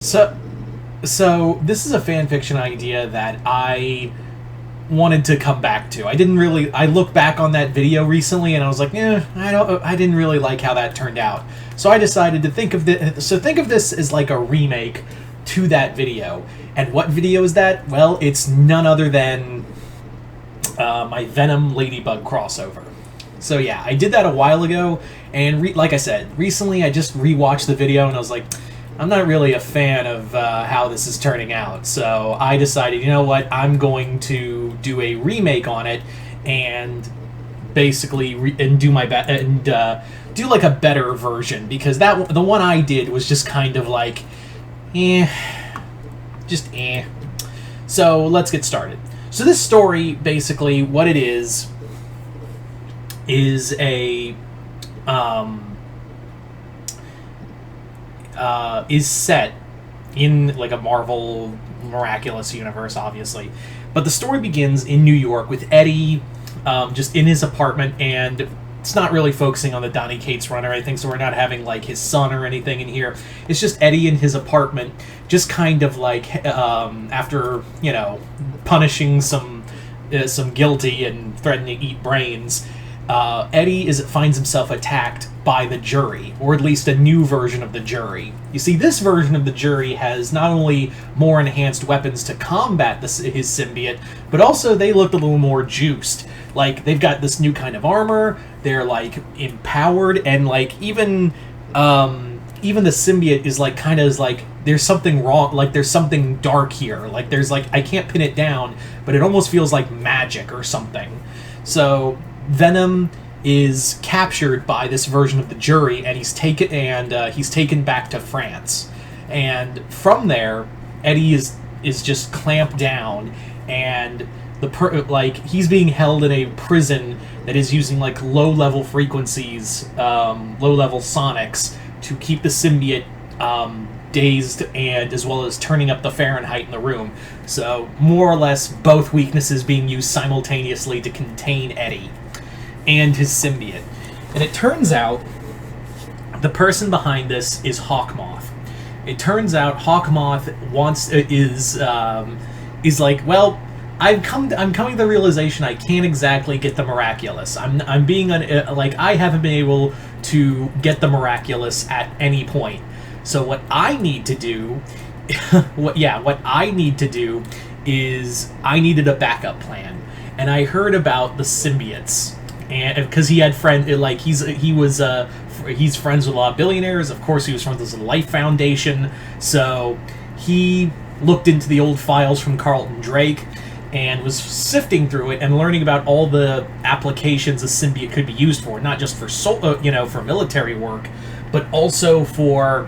So, so this is a fan fiction idea that I wanted to come back to. I looked back on that video recently and I was like, I didn't really like how that turned out. So I decided to think of this as like a remake to that video. And what video is that? Well, it's none other than my Venom Ladybug crossover. So yeah, I did that a while ago, and like I said, recently I just rewatched the video and I was like, I'm not really a fan of how this is turning out. So I decided, you know what, I'm going to do a remake on it and basically do my best and do like a better version, because the one I did was just kind of like, just eh. So let's get started. So this story, basically, what it is a is set in like a Marvel miraculous universe, obviously. But the story begins in New York with Eddie just in his apartment, and it's not really focusing on the Donny Cates run or anything, so we're not having like his son or anything in here. It's just Eddie in his apartment, just kind of like after, you know, punishing some guilty and threatening to eat brains. Eddie finds himself attacked by the jury, or at least a new version of the jury. You see, this version of the jury has not only more enhanced weapons to combat his symbiote, but also they look a little more juiced. Like, they've got this new kind of armor, they're, like, empowered, and, like, even the symbiote is, like, kind of like, there's something wrong, like, there's something dark here. Like, there's, like, I can't pin it down, but it almost feels like magic or something. So Venom is captured by this version of the jury, and he's taken back to France. And from there, Eddie is just clamped down, and he's being held in a prison that is using like low-level frequencies, low-level sonics to keep the symbiote dazed, and as well as turning up the Fahrenheit in the room. So more or less both weaknesses being used simultaneously to contain Eddie and his symbiote. And it turns out the person behind this is Hawkmoth. It turns out Hawkmoth is like, well, I'm coming to the realization I can't exactly get the miraculous. I haven't been able to get the miraculous at any point. So what I need to do is I needed a backup plan. And I heard about the symbiotes, and because he had he's friends with a lot of billionaires. Of course, he was friends with the Life Foundation. So he looked into the old files from Carlton Drake and was sifting through it and learning about all the applications a symbiote could be used for, not just for for military work, but also for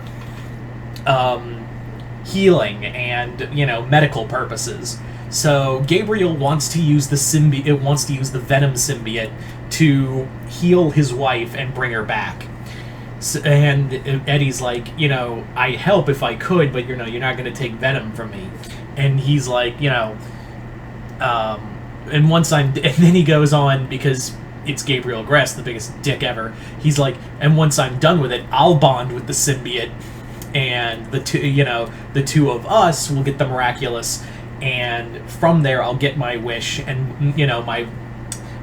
healing and medical purposes. So Gabriel wants to use the Venom symbiote to heal his wife and bring her back. So, and Eddie's like, I help if I could, but you're not going to take Venom from me. And he's like, and then he goes on, because it's Gabriel Gress, the biggest dick ever. He's like, and once I'm done with it, I'll bond with the symbiote, and the two of us will get the miraculous, and from there I'll get my wish, and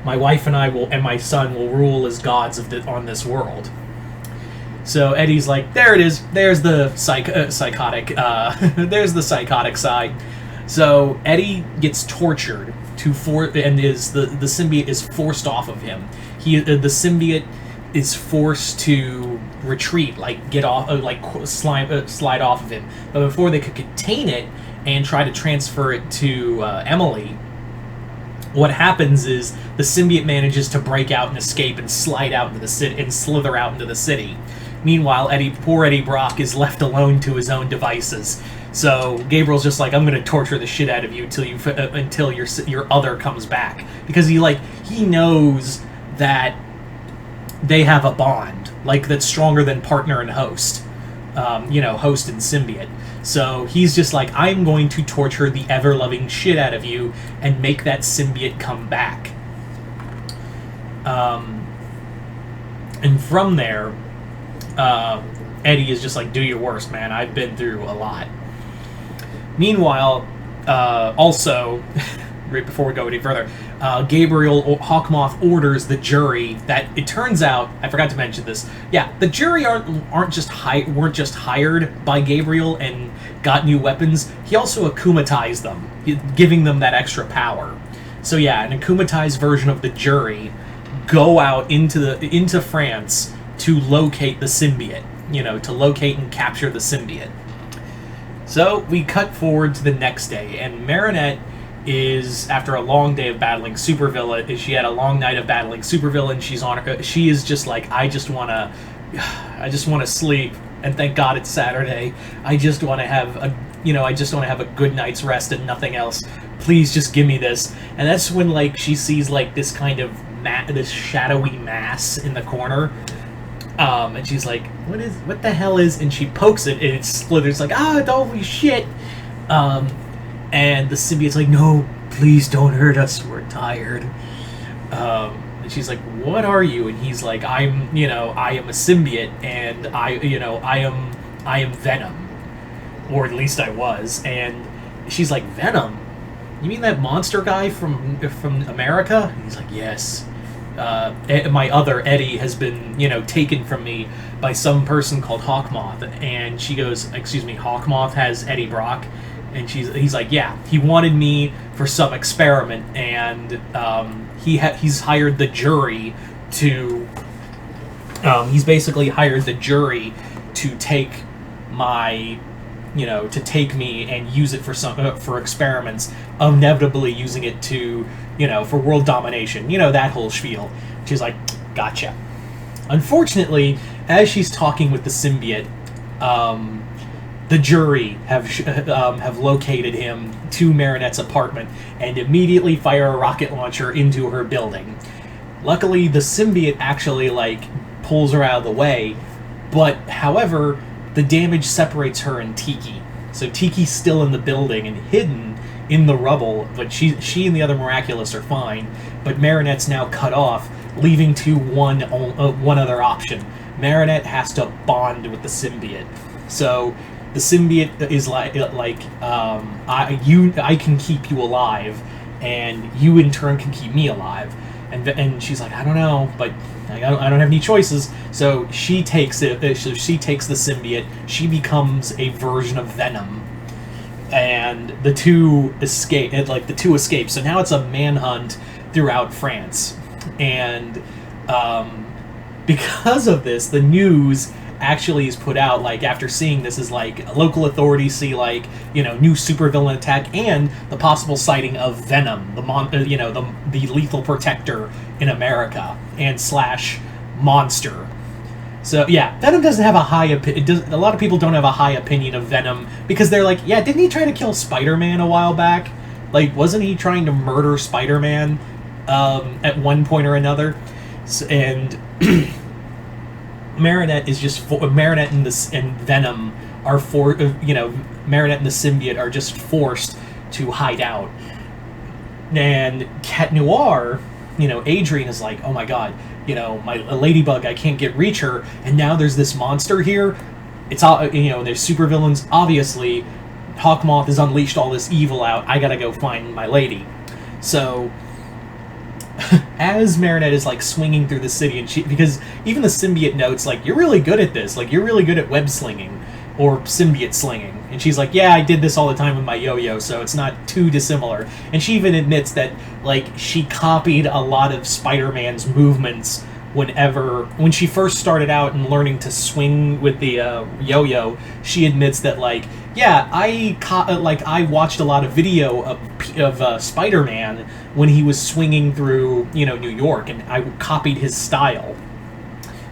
my wife and my son will rule as gods on this world. So Eddie's like, there it is. There's the psychotic. There's the psychotic side. So Eddie gets tortured and the symbiote is forced off of him. The symbiote is forced to retreat, like get off, slide off of him. But before they could contain it and try to transfer it to Emily, what happens is the symbiote manages to break out and escape and slide out into the city and slither out into the city. Meanwhile, poor Eddie Brock is left alone to his own devices. So Gabriel's just like, I'm going to torture the shit out of you until your other comes back, because he knows that they have a bond that's stronger than partner and host, host and symbiote. So he's just like, I'm going to torture the ever-loving shit out of you and make that symbiote come back. And from there, Eddie is just like, do your worst, man. I've been through a lot. Meanwhile, also, right before we go any further, Gabriel Hawkmoth orders the jury that it turns out, I forgot to mention this. Yeah, the jury weren't just hired by Gabriel and got new weapons. He also akumatized them, giving them that extra power. So yeah, an akumatized version of the jury go out into France to locate the symbiote. To locate and capture the symbiote. So we cut forward to the next day, and Marinette is, after a long day of battling supervillain, she had a long night of battling supervillain. She is just like, I just want to sleep, and thank God it's Saturday. I just want to have a good night's rest and nothing else. Please just give me this. And that's when she sees this kind of this shadowy mass in the corner. And she's like, what the hell is, and she pokes it, and it slithers holy shit. And the symbiote's like, no, please don't hurt us, we're tired. And she's like, what are you? And he's like, I am a symbiote, and I am Venom. Or at least I was. And she's like, Venom? You mean that monster guy from America? And he's like, yes. My other Eddie has been, taken from me by some person called Hawkmoth. And she goes, excuse me, Hawkmoth has Eddie Brock? And he's like, yeah, he wanted me for some experiment, and he's hired the jury to, he's basically hired the jury to take my, to take me and use it for experiments, inevitably using it to, for world domination, that whole spiel. She's like, gotcha. Unfortunately, as she's talking with the symbiote, the jury have located him to Marinette's apartment and immediately fire a rocket launcher into her building. Luckily, the symbiote actually pulls her out of the way, but however, the damage separates her and Tiki. So Tiki's still in the building and hidden in the rubble, but she and the other Miraculous are fine. But Marinette's now cut off, leaving to one other option. Marinette has to bond with the symbiote. So the symbiote is I can keep you alive, and you in turn can keep me alive. And she's like, I don't know, but I don't have any choices. So she takes it. So she takes the symbiote. She becomes a version of Venom, and the two escape. So now it's a manhunt throughout France, and because of this, the news actually is put out after seeing this is local authorities see new supervillain attack and the possible sighting of Venom, the lethal protector in America and / monster. So yeah, Venom doesn't have a high opinion. A lot of people don't have a high opinion of Venom because they're like, yeah, didn't he try to kill Spider-Man a while back? Wasn't he trying to murder Spider-Man at one point or another? And Marinette is just Marinette and Venom are Marinette and the symbiote are just forced to hide out. And Cat Noir, Adrian is like, oh my god, my Ladybug, I can't reach her, and now there's this monster here. It's all there's supervillains. Obviously, Hawkmoth has unleashed all this evil out. I gotta go find my lady. So as Marinette is swinging through the city, and because even the symbiote notes you're really good at this, you're really good at web slinging or symbiote slinging, and she's like, yeah, I did this all the time with my yo-yo, so it's not too dissimilar. And she even admits that she copied a lot of Spider-Man's movements when she first started out and learning to swing with the yo-yo. She admits that yeah, I watched a lot of video of Spider-Man when he was swinging through New York, and I copied his style,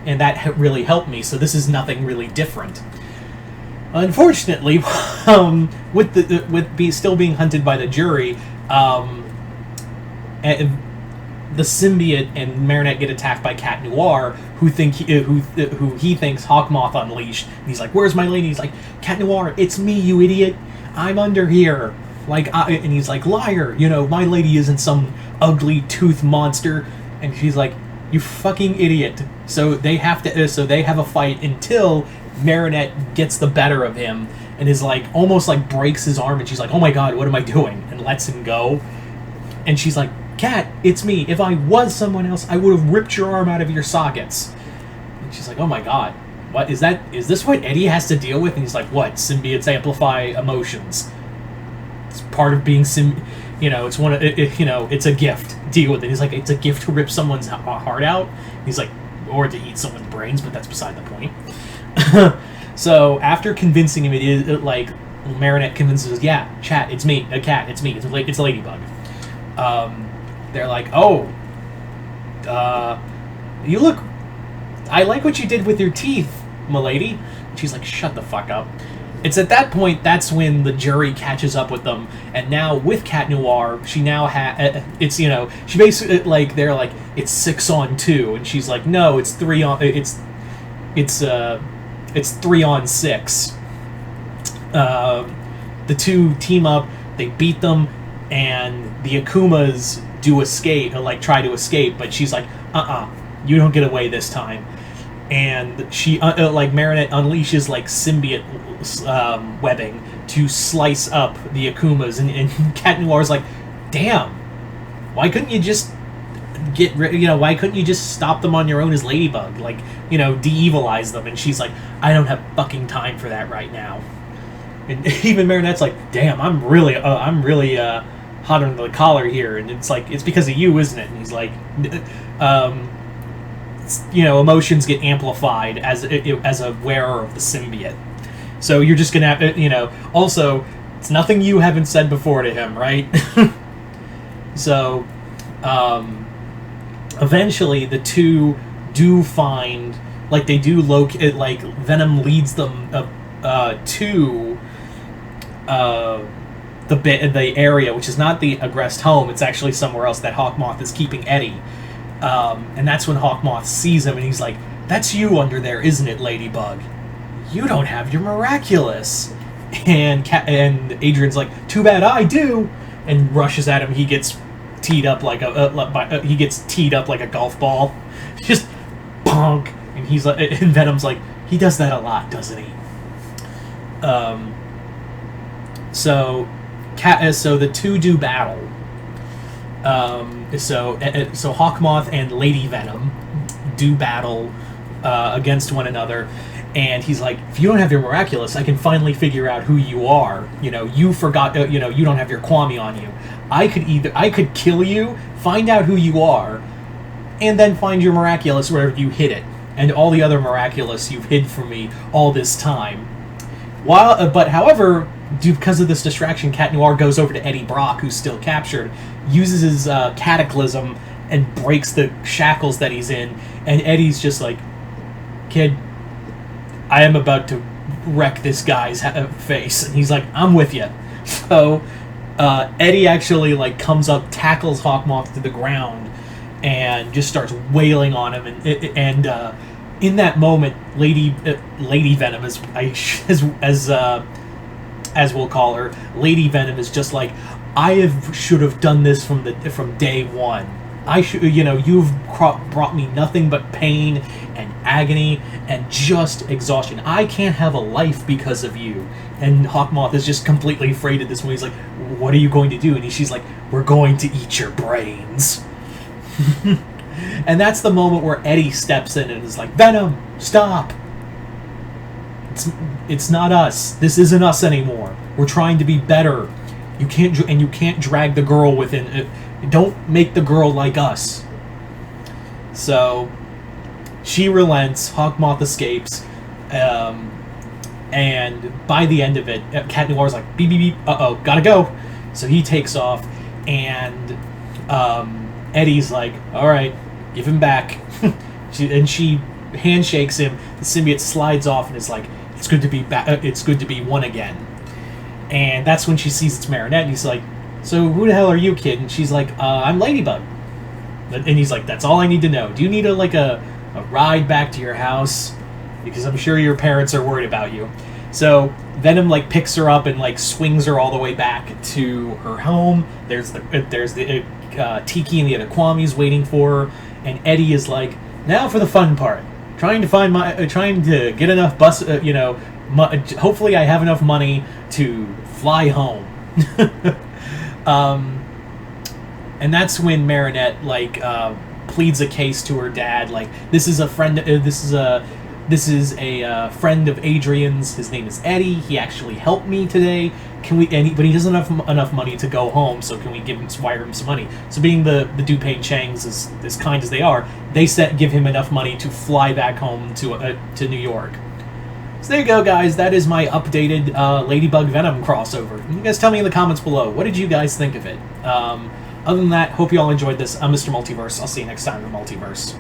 and that really helped me. So this is nothing really different. Unfortunately, still being hunted by the jury, the symbiote and Marinette get attacked by Cat Noir, who he thinks Hawkmoth unleashed. And he's like, "Where's my lady?" He's like, "Cat Noir, it's me, you idiot. I'm under here." And he's like, "Liar, my lady isn't some ugly tooth monster." And she's like, "You fucking idiot." So they have a fight until Marinette gets the better of him, and is like almost like breaks his arm, and she's like, oh my god, what am I doing, and lets him go. And she's like, Cat, it's me. If I was someone else, I would have ripped your arm out of your sockets. And she's like, oh my god, what is that? Is this what Eddie has to deal with? And he's like, what? Symbiotes amplify emotions. It's part of being it's one of it's a gift. Deal with it. He's like, it's a gift to rip someone's heart out. He's like, or to eat someone's brains, but that's beside the point. So after convincing him, like Marinette convinces, yeah, Cat, it's me, Cat, it's me, it's Ladybug. They're like, oh, you look, I like what you did with your teeth, m'lady. She's like, shut the fuck up. It's at that point, that's when the jury catches up with them, and now with Cat Noir, she now it's, she basically, like, they're like, it's 6-on-2, and she's like, no, it's 3-on, it's 3-on-6. The two team up, they beat them, and the Akumas do escape, or like try to escape, but she's like, you don't get away this time. And she, like, Marinette unleashes, like, symbiote webbing to slice up the Akumas, and Cat Noir's like, damn, why couldn't you just why couldn't you just stop them on your own as Ladybug? Like, de-evilize them. And she's like, I don't have fucking time for that right now. And even Marinette's like, damn, I'm really hot under the collar here. And it's like, it's because of you, isn't it? And he's like, emotions get amplified as a wearer of the symbiote. So you're just gonna have, also, it's nothing you haven't said before to him, right? So, eventually the two do find, like, they do locate, like, Venom leads them to the area, which is not the aggressed home, it's actually somewhere else that Hawkmoth is keeping Eddie. And that's when Hawkmoth sees him, and he's like, that's you under there, isn't it, Ladybug? You don't have your miraculous. And Adrian's like, too bad I do, and rushes at him. He gets teed up like a golf ball. Just bonk. And he's like, and Venom's like, he does that a lot, doesn't he? So the two do battle. So Hawkmoth and Lady Venom do battle against one another, and he's like, if you don't have your miraculous, I can finally figure out who you are. You forgot, you don't have your Kwame on you. I could kill you, find out who you are, and then find your miraculous wherever you hid it, and all the other miraculous you've hid from me all this time. However, because of this distraction, Cat Noir goes over to Eddie Brock, who's still captured, uses his cataclysm, and breaks the shackles that he's in, and Eddie's just like, kid, I am about to wreck this guy's face. And he's like, I'm with you. So Eddie actually, like, comes up, tackles Hawkmoth to the ground, and just starts wailing on him, and in that moment, Lady Venom, as we'll call her, Lady Venom is just like, should have done this from day one. You've brought me nothing but pain and agony and just exhaustion. I can't have a life because of you. And Hawkmoth is just completely afraid at this point. He's like, what are you going to do? And she's like, we're going to eat your brains. And that's the moment where Eddie steps in and is like, Venom, stop. It's not us. This isn't us anymore. We're trying to be better. You can't drag the girl within. Don't make the girl like us. So she relents. Hawkmoth escapes, and by the end of it, Cat Noir's like, beep beep beep. Gotta go. So he takes off, and Eddie's like, all right, give him back. She handshakes him. The symbiote slides off and is like, it's good to be back. It's good to be one again. And that's when she sees it's Marinette, and he's like, so who the hell are you, kid? And she's like, I'm Ladybug. And he's like, that's all I need to know. Do you need a ride back to your house? Because I'm sure your parents are worried about you. So Venom, like, picks her up and, like, swings her all the way back to her home. There's the Tiki and the other Kwamis waiting for her, and Eddie is like, now for the fun part. Trying to get enough hopefully I have enough money to fly home. And that's when Marinette pleads a case to her dad, like, this is a friend friend of Adrian's. His name is Eddie. He actually helped me today. Can we? But he doesn't have enough money to go home. So can we wire him some money? So being the Dupain Changs as kind as they are, they give him enough money to fly back home to New York. So there you go, guys. That is my updated Ladybug Venom crossover. You guys tell me in the comments below, what did you guys think of it? Other than that, hope you all enjoyed this. I'm Mr. Multiverse. I'll see you next time in the Multiverse.